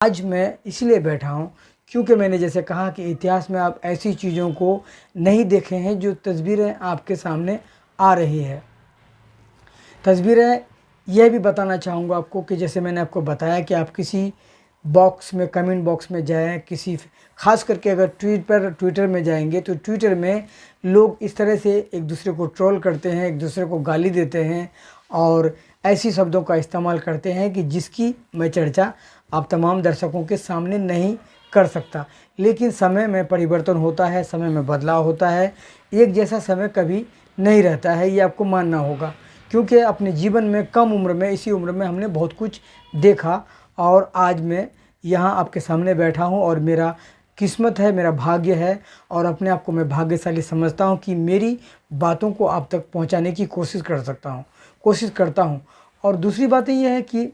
आज मैं इसलिए बैठा हूँ क्योंकि मैंने जैसे कहा कि इतिहास में आप ऐसी चीज़ों को नहीं देखे हैं जो तस्वीरें आपके सामने आ रही है। तस्वीरें यह भी बताना चाहूँगा आपको कि जैसे मैंने आपको बताया कि आप किसी बॉक्स में, कमेंट बॉक्स में जाएं, किसी ख़ास करके अगर ट्विटर में जाएंगे तो ट्विटर में लोग इस तरह से एक दूसरे को ट्रोल करते हैं, एक दूसरे को गाली देते हैं और ऐसी शब्दों का इस्तेमाल करते हैं कि जिसकी मैं चर्चा आप तमाम दर्शकों के सामने नहीं कर सकता। लेकिन समय में परिवर्तन होता है, समय में बदलाव होता है, एक जैसा समय कभी नहीं रहता है, ये आपको मानना होगा। क्योंकि अपने जीवन में कम उम्र में, इसी उम्र में हमने बहुत कुछ देखा और आज मैं यहाँ आपके सामने बैठा हूँ और मेरा किस्मत है, मेरा भाग्य है और अपने आप को मैं भाग्यशाली समझता हूँ कि मेरी बातों को आप तक पहुँचाने की कोशिश करता हूँ। और दूसरी बात ये है कि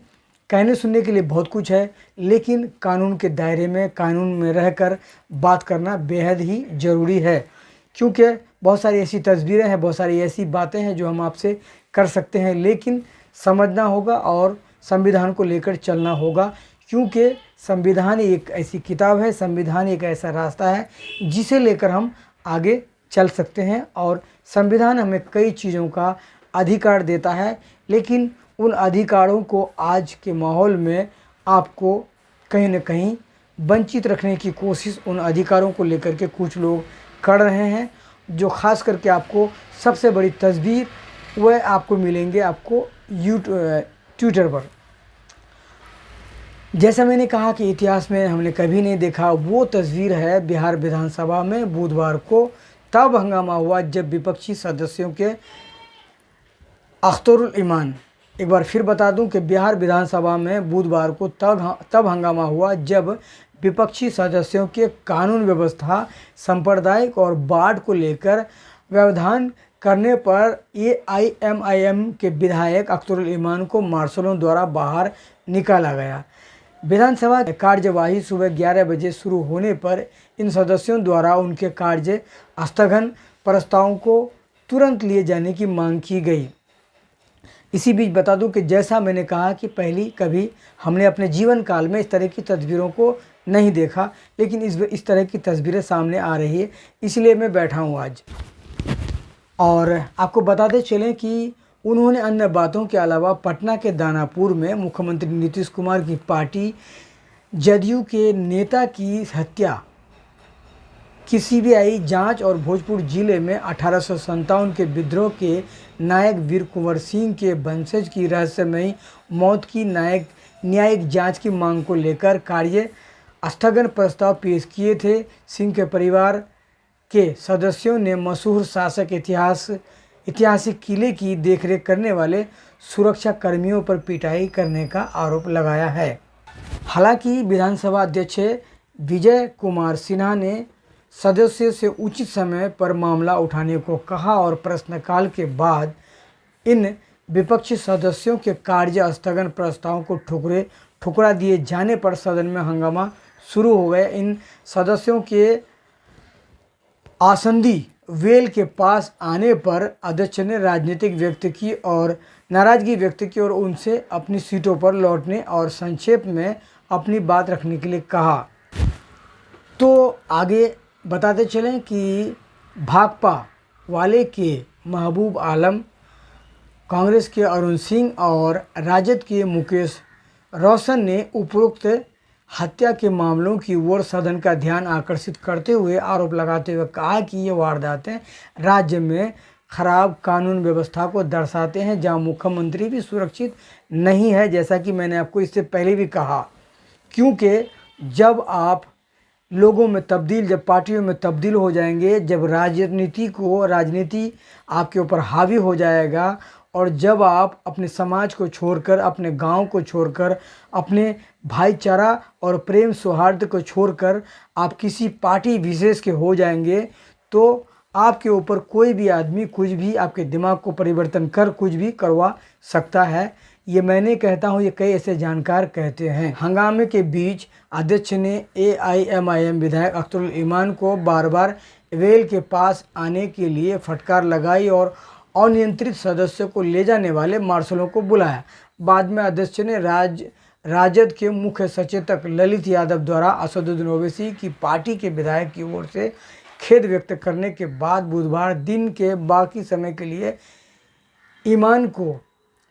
कहने सुनने के लिए बहुत कुछ है, लेकिन कानून के दायरे में, कानून में रहकर बात करना बेहद ही ज़रूरी है। क्योंकि बहुत सारी ऐसी तस्वीरें हैं, बहुत सारी ऐसी बातें हैं जो हम आपसे कर सकते हैं, लेकिन समझना होगा और संविधान को लेकर चलना होगा। क्योंकि संविधान एक ऐसी किताब है, संविधान एक ऐसा रास्ता है जिसे लेकर हम आगे चल सकते हैं और संविधान हमें कई चीज़ों का अधिकार देता है। लेकिन उन अधिकारों को आज के माहौल में आपको कहीं न कहीं वंचित रखने की कोशिश उन अधिकारों को लेकर के कुछ लोग कर रहे हैं, जो ख़ास करके आपको सबसे बड़ी तस्वीर वह आपको मिलेंगे आपको ट्विटर पर। जैसा मैंने कहा कि इतिहास में हमने कभी नहीं देखा, वो तस्वीर है बिहार विधानसभा में बुधवार को तब हंगामा हुआ जब विपक्षी सदस्यों के अख्तरुल ईमान, एक बार फिर बता दूं कि बिहार विधानसभा में बुधवार को तब हंगामा हुआ जब विपक्षी सदस्यों के कानून व्यवस्था, सांप्रदायिक और बाढ़ को लेकर व्यवधान करने पर एआईएमआईएम के विधायक अख्तरुल ईमान को मार्शलों द्वारा बाहर निकाला गया। विधानसभा कार्यवाही सुबह 11 बजे शुरू होने पर इन सदस्यों द्वारा उनके कार्य स्थगन प्रस्तावों को तुरंत लिए जाने की मांग की गई। इसी बीच बता दूं कि जैसा मैंने कहा कि पहली कभी हमने अपने जीवन काल में इस तरह की तस्वीरों को नहीं देखा, लेकिन इस तरह की तस्वीरें सामने आ रही है, इसलिए मैं बैठा हूं आज। और आपको बताते चलें कि उन्होंने अन्य बातों के अलावा पटना के दानापुर में मुख्यमंत्री नीतीश कुमार की पार्टी जदयू के नेता की हत्या की सीबीआई जांच और भोजपुर जिले में 1857 के विद्रोह के नायक वीर कुंवर सिंह के वंशज की रहस्यमयी मौत की न्यायिक जांच की मांग को लेकर कार्य स्थगन प्रस्ताव पेश किए थे। सिंह के परिवार के सदस्यों ने मशहूर शासक ऐतिहासिक किले की देखरेख करने वाले सुरक्षा कर्मियों पर पिटाई करने का आरोप लगाया है। हालांकि विधानसभा अध्यक्ष विजय कुमार सिन्हा ने सदस्यों से उचित समय पर मामला उठाने को कहा और प्रश्नकाल के बाद इन विपक्षी सदस्यों के कार्य स्थगन प्रस्ताव को ठुकरा दिए जाने पर सदन में हंगामा शुरू हो गया। इन सदस्यों के आसंदी वेल के पास आने पर अध्यक्ष ने नाराजगी व्यक्त की और उनसे अपनी सीटों पर लौटने और संक्षेप में अपनी बात रखने के लिए कहा। तो आगे बताते चलें कि भाकपा वाले के महबूब आलम, कांग्रेस के अरुण सिंह और राजद के मुकेश रोशन ने उपरोक्त हत्या के मामलों की ओर सदन का ध्यान आकर्षित करते हुए आरोप लगाते हुए कहा कि ये वारदातें राज्य में खराब कानून व्यवस्था को दर्शाते हैं, जहां मुख्यमंत्री भी सुरक्षित नहीं है, जैसा कि मैंने आपको इससे पहले भी कहा। क्योंकि जब आप लोगों में जब पार्टियों में तब्दील हो जाएंगे, जब राजनीति आपके ऊपर हावी हो जाएगा और जब आप अपने समाज को छोड़कर, अपने गांव को छोड़कर, अपने भाईचारा और प्रेम सौहार्द को छोड़कर आप किसी पार्टी विशेष के हो जाएंगे, तो आपके ऊपर कोई भी आदमी कुछ भी आपके दिमाग को परिवर्तन कर कुछ भी करवा सकता है। ये मैं नहीं कहता हूँ, ये कई ऐसे जानकार कहते हैं। हंगामे के बीच अध्यक्ष ने एआईएमआईएम विधायक अख्तरुल ईमान को बार बार वेल के पास आने के लिए फटकार लगाई और अनियंत्रित सदस्यों को ले जाने वाले मार्शलों को बुलाया। बाद में अध्यक्ष ने राजद के मुख्य सचेतक ललित यादव द्वारा असदुद्दीन ओवैसी की पार्टी के विधायक की ओर से खेद व्यक्त करने के बाद बुधवार दिन के बाकी समय के लिए ईमान को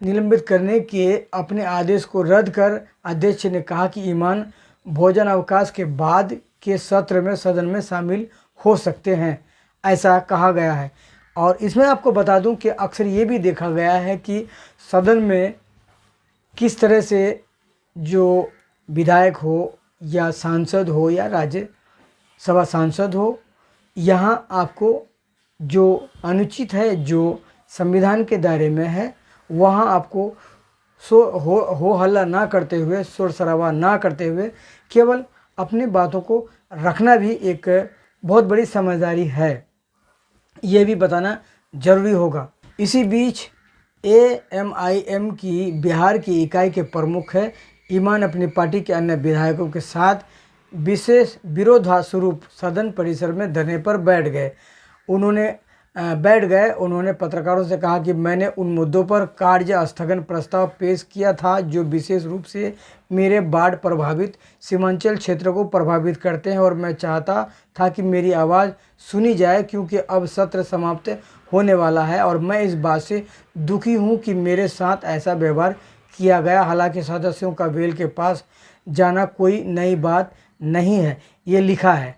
निलंबित करने के अपने आदेश को रद्द कर अध्यक्ष ने कहा कि ईमान भोजन अवकाश के बाद के सत्र में सदन में शामिल हो सकते हैं, ऐसा कहा गया है। और इसमें आपको बता दूं कि अक्सर ये भी देखा गया है कि सदन में किस तरह से जो विधायक हो या सांसद हो या राज्यसभा सांसद हो, यहाँ आपको जो अनुचित है, जो संविधान के दायरे में है, वहाँ आपको हो हल्ला ना करते हुए, शोर शराबा ना करते हुए केवल अपनी बातों को रखना भी एक बहुत बड़ी समझदारी है, ये भी बताना जरूरी होगा। इसी बीच AMIM की बिहार की इकाई के प्रमुख है ईमान अपनी पार्टी के अन्य विधायकों के साथ विशेष विरोधास्वरूप सदन परिसर में धरने पर बैठ गए। उन्होंने पत्रकारों से कहा कि मैंने उन मुद्दों पर कार्य स्थगन प्रस्ताव पेश किया था जो विशेष रूप से मेरे बाढ़ प्रभावित सीमांचल क्षेत्र को प्रभावित करते हैं, और मैं चाहता था कि मेरी आवाज़ सुनी जाए क्योंकि अब सत्र समाप्त होने वाला है और मैं इस बात से दुखी हूं कि मेरे साथ ऐसा व्यवहार किया गया। हालांकि सदस्यों का वेल के पास जाना कोई नई बात नहीं है, ये लिखा है।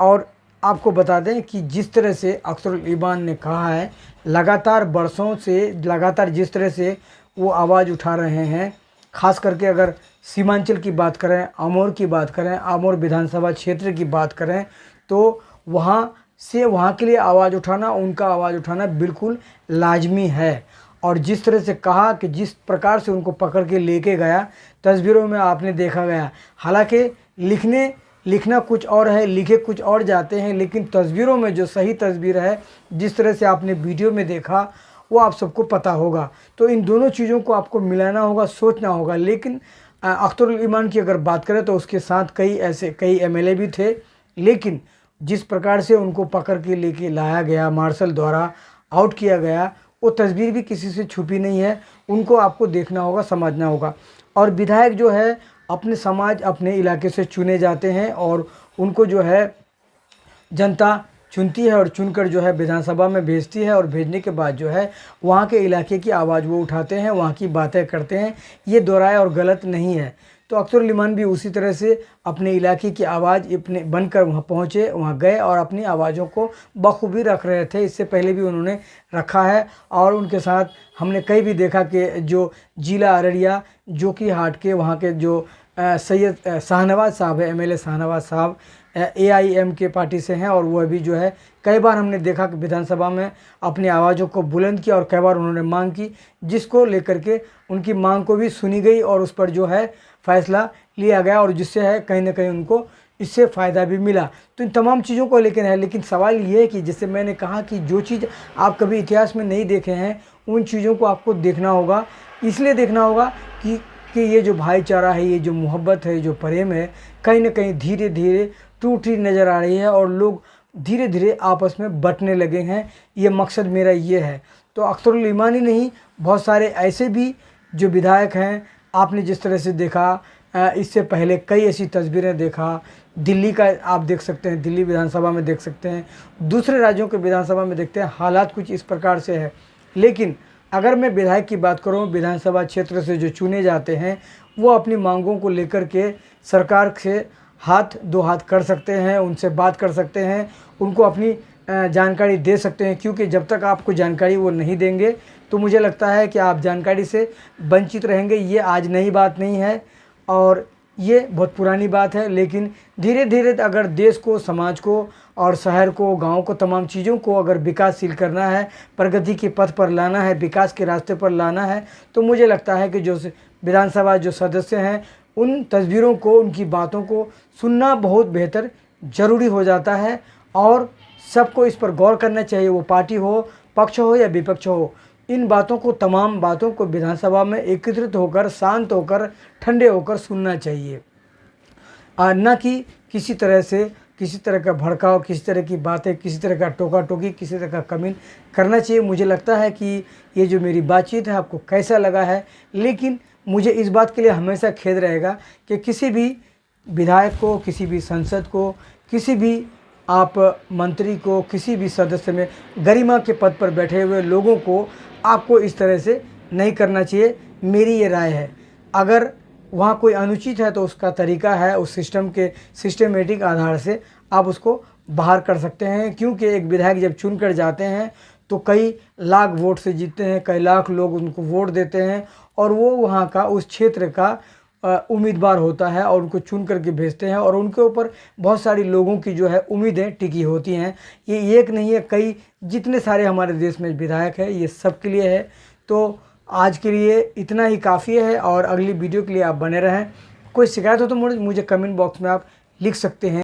और आपको बता दें कि जिस तरह से अख्तरुल ईमान ने कहा है, लगातार बरसों से लगातार जिस तरह से वो आवाज़ उठा रहे हैं, ख़ास करके अगर सीमांचल की बात करें, आमोर की बात करें, आमोर विधानसभा क्षेत्र की बात करें, तो वहाँ से वहाँ के लिए आवाज़ उठाना, उनका आवाज़ उठाना बिल्कुल लाजमी है। और जिस तरह से कहा कि जिस प्रकार से उनको पकड़ के लेके गया, तस्वीरों में आपने देखा गया। हालांकि लिखना कुछ और है, लिखे कुछ और जाते हैं, लेकिन तस्वीरों में जो सही तस्वीर है, जिस तरह से आपने वीडियो में देखा, वो आप सबको पता होगा। तो इन दोनों चीज़ों को आपको मिलाना होगा, सोचना होगा। लेकिन अख्तरुल ईमान की अगर बात करें तो उसके साथ कई MLA भी थे, लेकिन जिस प्रकार से उनको पकड़ के लेके लाया गया, मार्शल द्वारा आउट किया गया, वो तस्वीर भी किसी से छुपी नहीं है। उनको आपको देखना होगा, समझना होगा। और विधायक जो है अपने समाज, अपने इलाके से चुने जाते हैं और उनको जो है जनता चुनती है और चुनकर जो है विधानसभा में भेजती है, और भेजने के बाद जो है वहाँ के इलाके की आवाज़ वो उठाते हैं, वहाँ की बातें करते हैं। ये दोहराया और गलत नहीं है। तो अख्तरुल ईमान भी उसी तरह से अपने इलाके की आवाज़ अपने बनकर वहाँ पहुँचे, वहाँ गए और अपनी आवाज़ों को बखूबी रख रहे थे। इससे पहले भी उन्होंने रखा है। और उनके साथ हमने कई भी देखा कि जो जिला अररिया जोकीहाट के वहाँ के जो सैयद शाहनवाज साहब है, MLA शाहनवाज साहब AIM के पार्टी से हैं, और वह भी जो है कई बार हमने देखा कि विधानसभा में अपनी आवाज़ों को बुलंद किया और कई बार उन्होंने मांग की, जिसको लेकर के उनकी मांग को भी सुनी गई और उस पर जो है फैसला लिया गया, और जिससे है कहीं ना कहीं उनको इससे फ़ायदा भी मिला। तो इन तमाम चीज़ों को लेकर है। लेकिन सवाल ये है कि जैसे मैंने कहा कि जो चीज़ आप कभी इतिहास में नहीं देखे हैं, उन चीज़ों को आपको देखना होगा। इसलिए देखना होगा कि ये जो भाईचारा है, ये जो मोहब्बत है, जो प्रेम है, कहीं ना कहीं धीरे धीरे टूटी नज़र आ रही है और लोग धीरे धीरे आपस में बंटने लगे हैं। ये मकसद मेरा ये है। तो अख्तरुल ईमान ही नहीं, बहुत सारे ऐसे भी जो विधायक हैं, आपने जिस तरह से देखा, इससे पहले कई ऐसी तस्वीरें देखा। दिल्ली का आप देख सकते हैं, दिल्ली विधानसभा में देख सकते हैं, दूसरे राज्यों के विधानसभा में देखते हैं, हालात कुछ इस प्रकार से है। लेकिन अगर मैं विधायक की बात करूं, विधानसभा क्षेत्र से जो चुने जाते हैं, वो अपनी मांगों को लेकर के सरकार से दो हाथ कर सकते हैं, उनसे बात कर सकते हैं, उनको अपनी जानकारी दे सकते हैं। क्योंकि जब तक आपको जानकारी वो नहीं देंगे तो मुझे लगता है कि आप जानकारी से वंचित रहेंगे। ये आज नई बात नहीं है और ये बहुत पुरानी बात है। लेकिन धीरे धीरे अगर देश को, समाज को और शहर को, गांव को, तमाम चीज़ों को अगर विकासशील करना है, प्रगति के पथ पर लाना है, विकास के रास्ते पर लाना है, तो मुझे लगता है कि जो विधानसभा जो सदस्य हैं, उन तस्वीरों को, उनकी बातों को सुनना बहुत बेहतर ज़रूरी हो जाता है। और सबको इस पर गौर करना चाहिए, वो पार्टी हो, पक्ष हो या विपक्ष हो। इन बातों को, तमाम बातों को विधानसभा में एकत्रित होकर, शांत होकर, ठंडे होकर सुनना चाहिए, न कि किसी तरह का भड़काव, किसी तरह की बातें, किसी तरह का टोका टोकी, किसी तरह का कमेंट करना चाहिए। मुझे लगता है कि ये जो मेरी बातचीत है आपको कैसा लगा है, लेकिन मुझे इस बात के लिए हमेशा खेद रहेगा कि किसी भी विधायक को, किसी भी सांसद को, किसी भी आप मंत्री को, किसी भी सदस्य में गरिमा के पद पर बैठे हुए लोगों को आपको इस तरह से नहीं करना चाहिए। मेरी ये राय है। अगर वहाँ कोई अनुचित है तो उसका तरीका है, उस सिस्टम के सिस्टमेटिक आधार से आप उसको बाहर कर सकते हैं। क्योंकि एक विधायक जब चुन कर जाते हैं तो कई लाख वोट से जीतते हैं, कई लाख लोग उनको वोट देते हैं और वो वहाँ का, उस क्षेत्र का उम्मीदवार होता है और उनको चुन करके भेजते हैं और उनके ऊपर बहुत सारी लोगों की जो है उम्मीदें टिकी होती हैं। ये एक नहीं है, कई जितने सारे हमारे देश में विधायक है, ये सब के लिए है। तो आज के लिए इतना ही काफ़ी है और अगली वीडियो के लिए आप बने रहें। कोई शिकायत हो तो मुझे कमेंट बॉक्स में आप लिख सकते हैं।